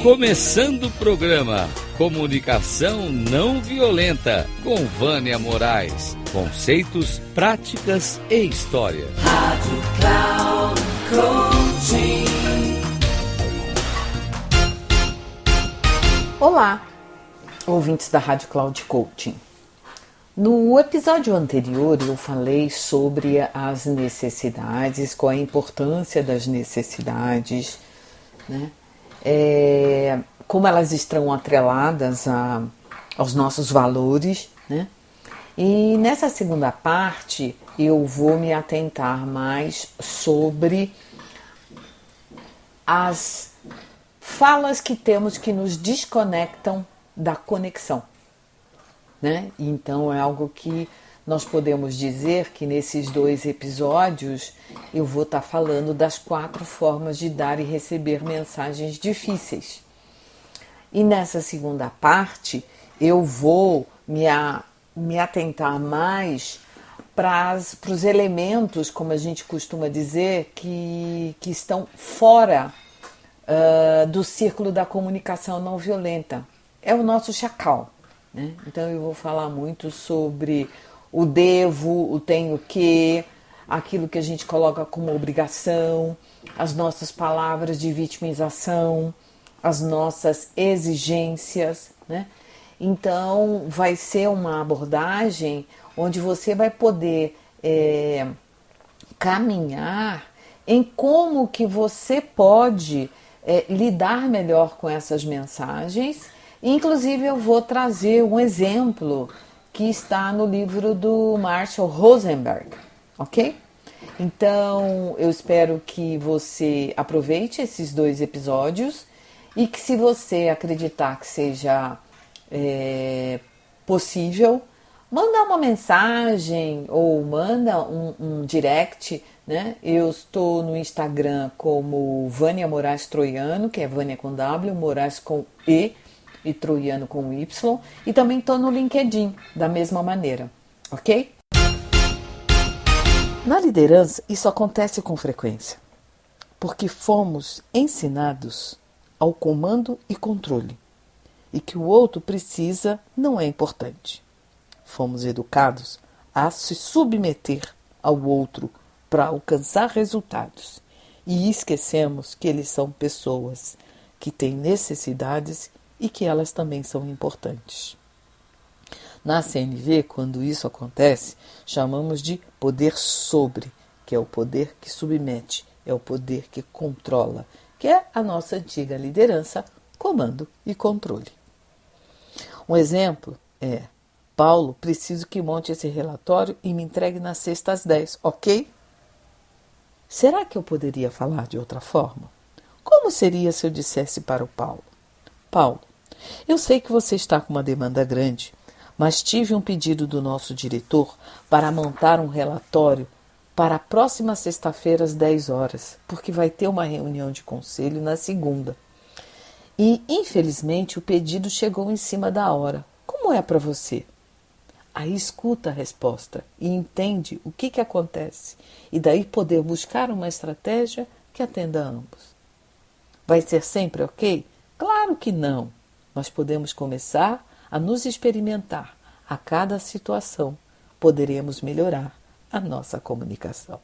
Começando o programa Comunicação Não Violenta, com Vânia Moraes. Conceitos, práticas e história. Rádio Cloud Coaching. Olá, ouvintes da Rádio Cloud Coaching. No episódio anterior eu falei sobre as necessidades, qual a importância das necessidades, né? Como elas estão atreladas aos nossos valores, né? E nessa segunda parte eu vou me atentar mais sobre as falas que temos que nos desconectam da conexão, né? Então é algo que nós podemos dizer que nesses 2 episódios eu vou estar falando das 4 formas de dar e receber mensagens difíceis. E nessa segunda parte eu vou me atentar mais para os elementos, como a gente costuma dizer, que estão fora do círculo da comunicação não violenta. É o nosso chacal, né? Então eu vou falar muito sobre o devo, o tenho que, aquilo que a gente coloca como obrigação, as nossas palavras de vitimização, as nossas exigências, né? Então vai ser uma abordagem onde você vai poder caminhar em como que você pode lidar melhor com essas mensagens. Inclusive eu vou trazer um exemplo que está no livro do Marshall Rosenberg, ok? Então eu espero que você aproveite esses 2 episódios e que, se você acreditar que seja possível, manda uma mensagem ou manda um direct, né? Eu estou no Instagram como Vânia Moraes Troiano, que é Vânia com W, Moraes com E Troiano com Y, e também estou no LinkedIn da mesma maneira, ok? Na liderança isso acontece com frequência, porque fomos ensinados ao comando e controle, e que o outro precisa não é importante. Fomos educados a se submeter ao outro para alcançar resultados, e esquecemos que eles são pessoas que têm necessidades e que elas também são importantes. Na CNV, quando isso acontece, chamamos de poder sobre, que é o poder que submete, é o poder que controla, que é a nossa antiga liderança, comando e controle. Um exemplo é: Paulo, preciso que monte esse relatório e me entregue na sexta às 10, ok? Será que eu poderia falar de outra forma? Como seria se eu dissesse para o Paulo: Paulo, eu sei que você está com uma demanda grande, mas tive um pedido do nosso diretor para montar um relatório para a próxima sexta-feira às 10 horas, porque vai ter uma reunião de conselho na segunda. E, infelizmente, o pedido chegou em cima da hora. Como é para você? Aí escuta a resposta e entende o que acontece, e daí poder buscar uma estratégia que atenda a ambos. Vai ser sempre ok? Claro que não. Nós podemos começar a nos experimentar a cada situação. Poderemos melhorar a nossa comunicação.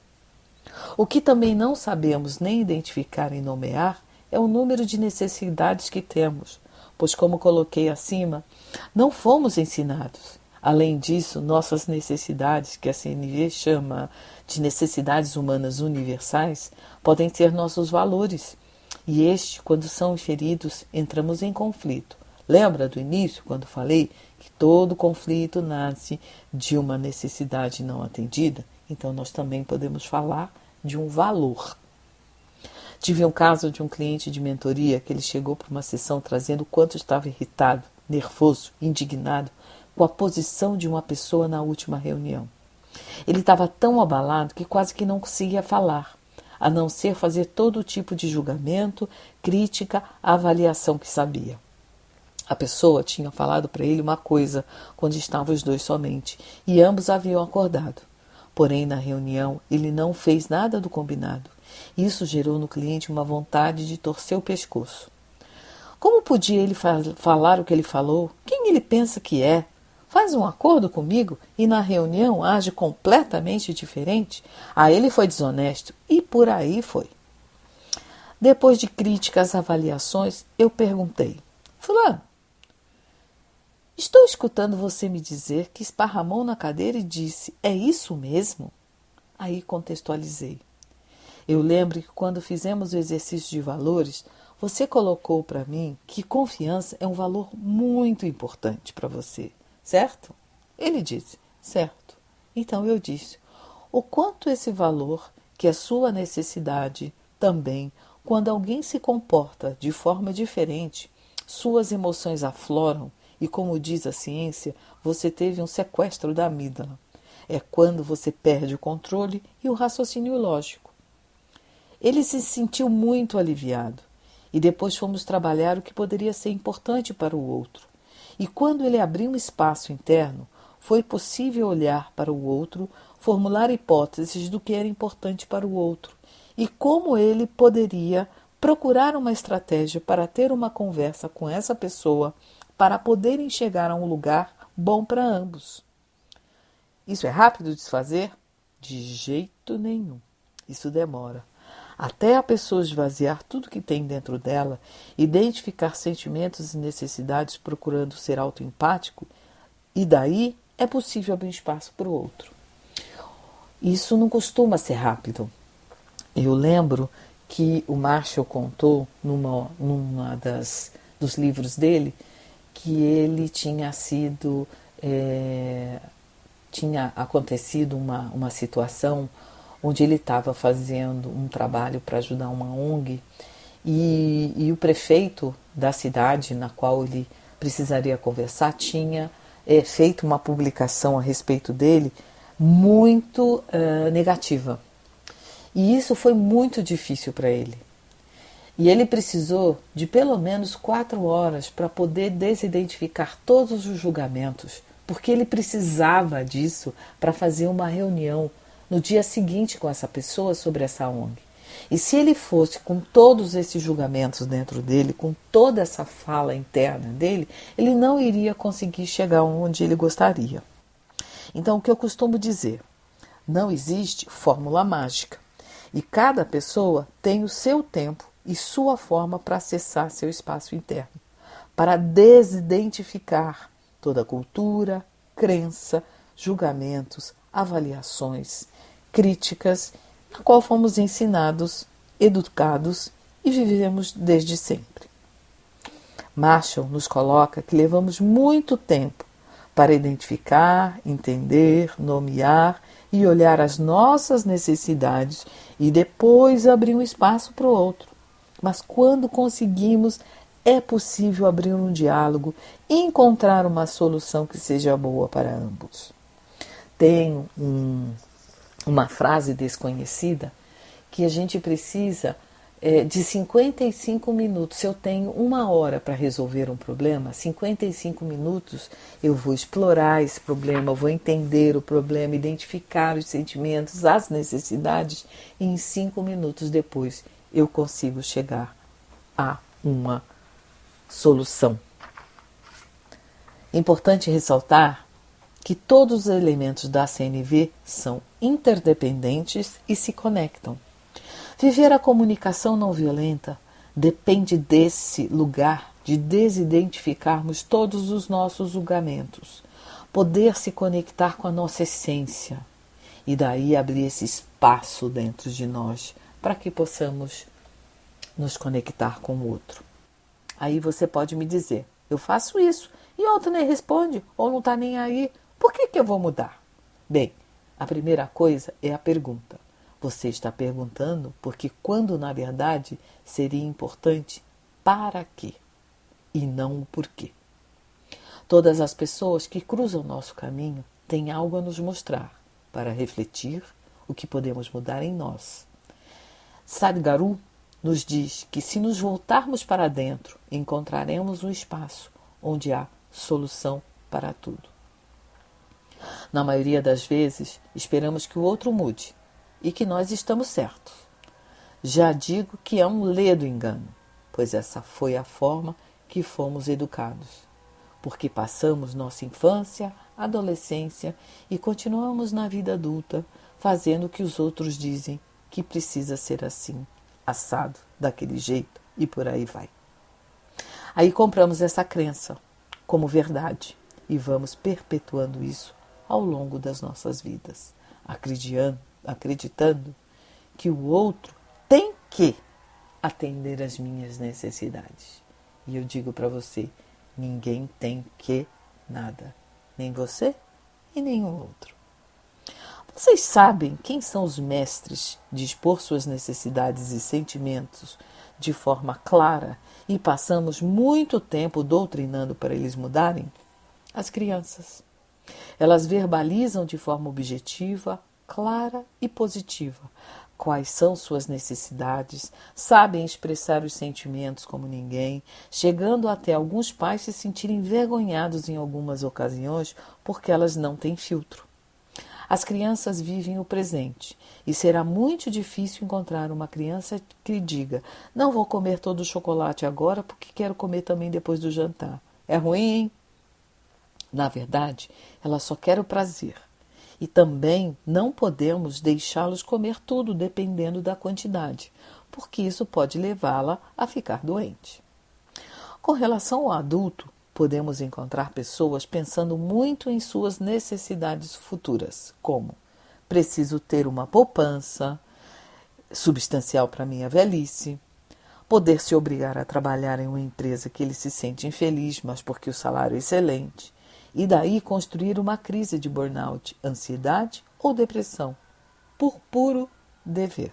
O que também não sabemos nem identificar e nomear é o número de necessidades que temos, pois, como coloquei acima, não fomos ensinados. Além disso, nossas necessidades, que a CNV chama de necessidades humanas universais, podem ser nossos valores. E quando são feridos, entramos em conflito. Lembra do início, quando falei que todo conflito nasce de uma necessidade não atendida? Então, nós também podemos falar de um valor. Tive um caso de um cliente de mentoria que ele chegou para uma sessão trazendo o quanto estava irritado, nervoso, indignado com a posição de uma pessoa na última reunião. Ele estava tão abalado que quase que não conseguia falar, a não ser fazer todo tipo de julgamento, crítica, avaliação que sabia. A pessoa tinha falado para ele uma coisa quando estavam os 2 somente, e ambos haviam acordado. Porém, na reunião, ele não fez nada do combinado. Isso gerou no cliente uma vontade de torcer o pescoço. Como podia ele falar o que ele falou? Quem ele pensa que é? Faz um acordo comigo e na reunião age completamente diferente? Ah, ele foi desonesto e por aí foi. Depois de críticas, avaliações, eu perguntei: Fulano, estou escutando você me dizer que esparramou na cadeira e disse: é isso mesmo? Aí contextualizei. Eu lembro que quando fizemos o exercício de valores, você colocou para mim que confiança é um valor muito importante para você, certo? Ele disse: certo. Então eu disse: o quanto esse valor, que é sua necessidade também, quando alguém se comporta de forma diferente, suas emoções afloram e, como diz a ciência, você teve um sequestro da amígdala. É quando você perde o controle e o raciocínio lógico. Ele se sentiu muito aliviado e depois fomos trabalhar o que poderia ser importante para o outro. E quando ele abriu um espaço interno, foi possível olhar para o outro, formular hipóteses do que era importante para o outro e como ele poderia procurar uma estratégia para ter uma conversa com essa pessoa para poderem chegar a um lugar bom para ambos. Isso é rápido de se fazer? De jeito nenhum. Isso demora. Até a pessoa esvaziar tudo que tem dentro dela, identificar sentimentos e necessidades procurando ser autoempático, e daí é possível abrir espaço para o outro. Isso não costuma ser rápido. Eu lembro que o Marshall contou numa dos livros dele que ele tinha acontecido uma situação onde ele estava fazendo um trabalho para ajudar uma ONG e o prefeito da cidade na qual ele precisaria conversar tinha feito uma publicação a respeito dele muito negativa. E isso foi muito difícil para ele. E ele precisou de pelo menos 4 horas para poder desidentificar todos os julgamentos, porque ele precisava disso para fazer uma reunião no dia seguinte com essa pessoa sobre essa ONG. E se ele fosse com todos esses julgamentos dentro dele, com toda essa fala interna dele, ele não iria conseguir chegar onde ele gostaria. Então, o que eu costumo dizer? Não existe fórmula mágica. E cada pessoa tem o seu tempo e sua forma para acessar seu espaço interno, para desidentificar toda a cultura, crença, julgamentos, avaliações, críticas, na qual fomos ensinados, educados e vivemos desde sempre. Marshall nos coloca que levamos muito tempo para identificar, entender, nomear e olhar as nossas necessidades e depois abrir um espaço para o outro. Mas quando conseguimos, é possível abrir um diálogo e encontrar uma solução que seja boa para ambos. Tem uma frase desconhecida que a gente precisa de 55 minutos. Se eu tenho 1 hora para resolver um problema, 55 minutos eu vou explorar esse problema, vou entender o problema, identificar os sentimentos, as necessidades, e em 5 minutos depois eu consigo chegar a uma solução. Importante ressaltar que todos os elementos da CNV são interdependentes e se conectam. Viver a comunicação não violenta depende desse lugar de desidentificarmos todos os nossos julgamentos, poder se conectar com a nossa essência e daí abrir esse espaço dentro de nós para que possamos nos conectar com o outro. Aí você pode me dizer: eu faço isso e o outro nem responde ou não está nem aí, por que eu vou mudar? Bem, a primeira coisa é a pergunta. Você está perguntando porque quando na verdade seria importante para quê e não o porquê. Todas as pessoas que cruzam nosso caminho têm algo a nos mostrar para refletir o que podemos mudar em nós. Sadhguru nos diz que se nos voltarmos para dentro, encontraremos um espaço onde há solução para tudo. Na maioria das vezes, esperamos que o outro mude e que nós estamos certos. Já digo que é um ledo engano, pois essa foi a forma que fomos educados, porque passamos nossa infância, adolescência e continuamos na vida adulta fazendo o que os outros dizem que precisa ser assim, assado, daquele jeito e por aí vai. Aí compramos essa crença como verdade e vamos perpetuando isso ao longo das nossas vidas, acreditando que o outro tem que atender às minhas necessidades. E eu digo para você, ninguém tem que nada, nem você e nenhum outro. Vocês sabem quem são os mestres de expor suas necessidades e sentimentos de forma clara e passamos muito tempo doutrinando para eles mudarem? As crianças. Elas verbalizam de forma objetiva, clara e positiva quais são suas necessidades, sabem expressar os sentimentos como ninguém, chegando até alguns pais se sentirem envergonhados em algumas ocasiões porque elas não têm filtro. As crianças vivem o presente e será muito difícil encontrar uma criança que diga: não vou comer todo o chocolate agora porque quero comer também depois do jantar. É ruim, hein? Na verdade, ela só quer o prazer. E também não podemos deixá-los comer tudo dependendo da quantidade, porque isso pode levá-la a ficar doente. Com relação ao adulto, podemos encontrar pessoas pensando muito em suas necessidades futuras, como: preciso ter uma poupança substancial para minha velhice, poder se obrigar a trabalhar em uma empresa que ele se sente infeliz, mas porque o salário é excelente, e daí construir uma crise de burnout, ansiedade ou depressão, por puro dever.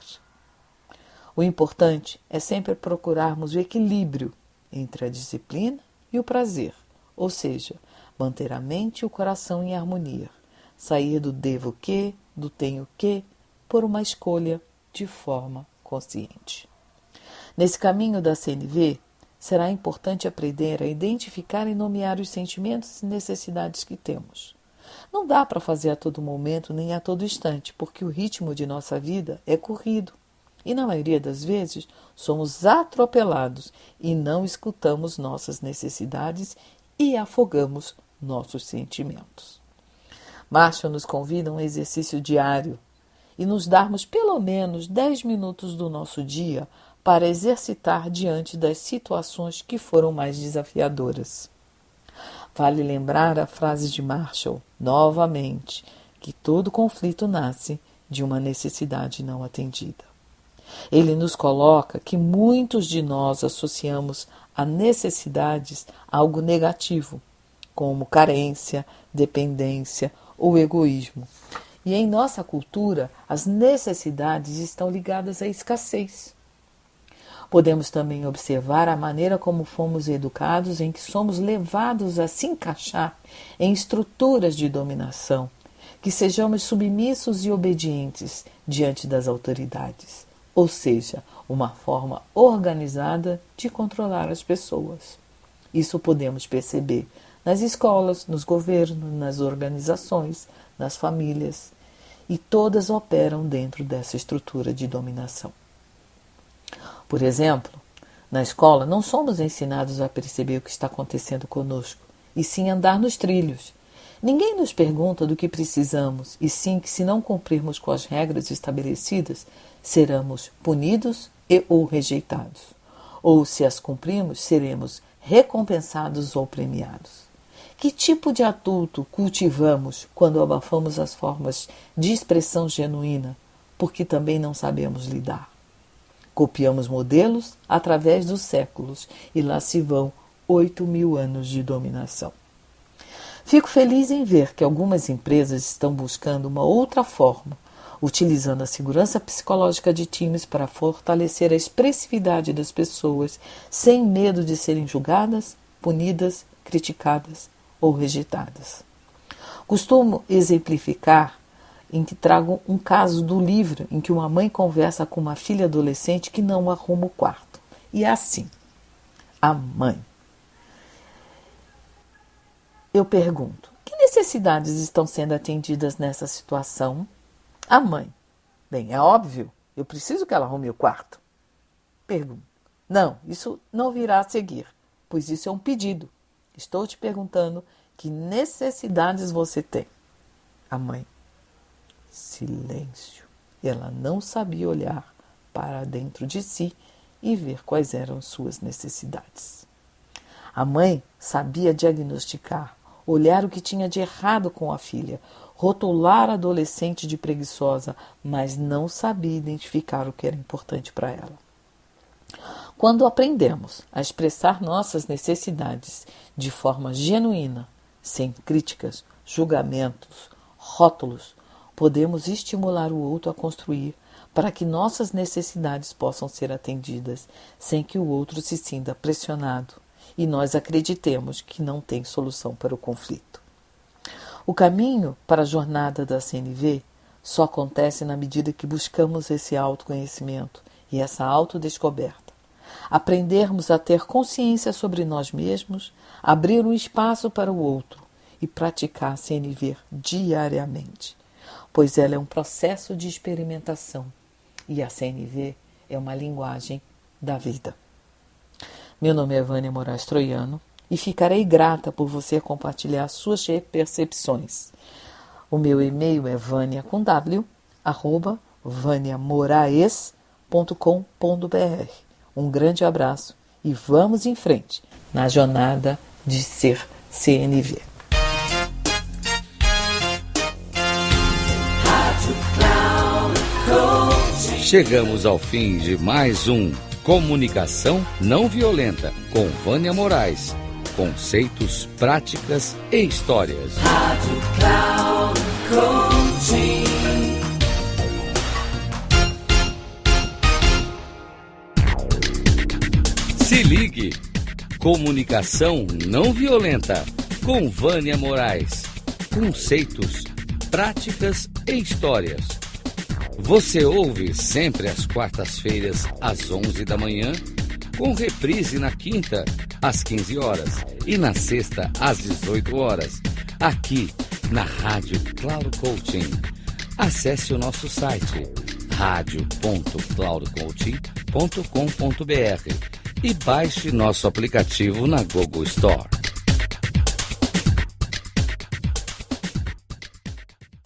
O importante é sempre procurarmos o equilíbrio entre a disciplina e o prazer, ou seja, manter a mente e o coração em harmonia, sair do devo que, do tenho que, por uma escolha de forma consciente. Nesse caminho da CNV, será importante aprender a identificar e nomear os sentimentos e necessidades que temos. Não dá para fazer a todo momento nem a todo instante, porque o ritmo de nossa vida é corrido. E na maioria das vezes somos atropelados e não escutamos nossas necessidades e afogamos nossos sentimentos. Marshall nos convida a um exercício diário e nos darmos pelo menos 10 minutos do nosso dia para exercitar diante das situações que foram mais desafiadoras. Vale lembrar a frase de Marshall, novamente, que todo conflito nasce de uma necessidade não atendida. Ele nos coloca que muitos de nós associamos a necessidades a algo negativo, como carência, dependência ou egoísmo. E em nossa cultura, as necessidades estão ligadas à escassez. Podemos também observar a maneira como fomos educados, em que somos levados a se encaixar em estruturas de dominação, que sejamos submissos e obedientes diante das autoridades, ou seja, uma forma organizada de controlar as pessoas. Isso podemos perceber nas escolas, nos governos, nas organizações, nas famílias, e todas operam dentro dessa estrutura de dominação. Por exemplo, na escola não somos ensinados a perceber o que está acontecendo conosco, e sim andar nos trilhos. Ninguém nos pergunta do que precisamos, e sim que se não cumprirmos com as regras estabelecidas, seremos punidos e ou rejeitados. Ou se as cumprirmos, seremos recompensados ou premiados. Que tipo de adulto cultivamos quando abafamos as formas de expressão genuína, porque também não sabemos lidar? Copiamos modelos através dos séculos e lá se vão 8.000 anos de dominação. Fico feliz em ver que algumas empresas estão buscando uma outra forma, utilizando a segurança psicológica de times para fortalecer a expressividade das pessoas sem medo de serem julgadas, punidas, criticadas ou rejeitadas. Costumo exemplificar em que trago um caso do livro em que uma mãe conversa com uma filha adolescente que não arruma o quarto. E é assim, a mãe. Eu pergunto, que necessidades estão sendo atendidas nessa situação? A mãe, bem, é óbvio, eu preciso que ela arrume o quarto. Pergunto, não, isso não virá a seguir. pois isso é um pedido. Estou te perguntando que necessidades você tem. A mãe. Silêncio. Ela não sabia olhar para dentro de si e ver quais eram suas necessidades. A mãe sabia diagnosticar, olhar o que tinha de errado com a filha, rotular a adolescente de preguiçosa, mas não sabia identificar o que era importante para ela. Quando aprendemos a expressar nossas necessidades de forma genuína, sem críticas, julgamentos, rótulos, podemos estimular o outro a construir para que nossas necessidades possam ser atendidas sem que o outro se sinta pressionado e nós acreditemos que não tem solução para o conflito. O caminho para a jornada da CNV só acontece na medida que buscamos esse autoconhecimento e essa autodescoberta. Aprendermos a ter consciência sobre nós mesmos, abrir um espaço para o outro e praticar a CNV diariamente, pois ela é um processo de experimentação e a CNV é uma linguagem da vida. Meu nome é Vânia Moraes Troiano e ficarei grata por você compartilhar suas percepções. O meu e-mail é vania@vaniamoraes.com.br. Um grande abraço e vamos em frente na jornada de ser CNV. Chegamos ao fim de mais um Comunicação Não Violenta com Vânia Moraes. Conceitos, práticas e histórias. Rádio Cloud Coaching. Se ligue! Comunicação Não Violenta com Vânia Moraes. Conceitos, práticas e histórias. Você ouve sempre às quartas-feiras, às 11 da manhã, com reprise na quinta, às 15 horas e na sexta, às 18 horas, aqui na Rádio Cloud Coaching. Acesse o nosso site radio.cloudcoaching.com.br e baixe nosso aplicativo na Google Store.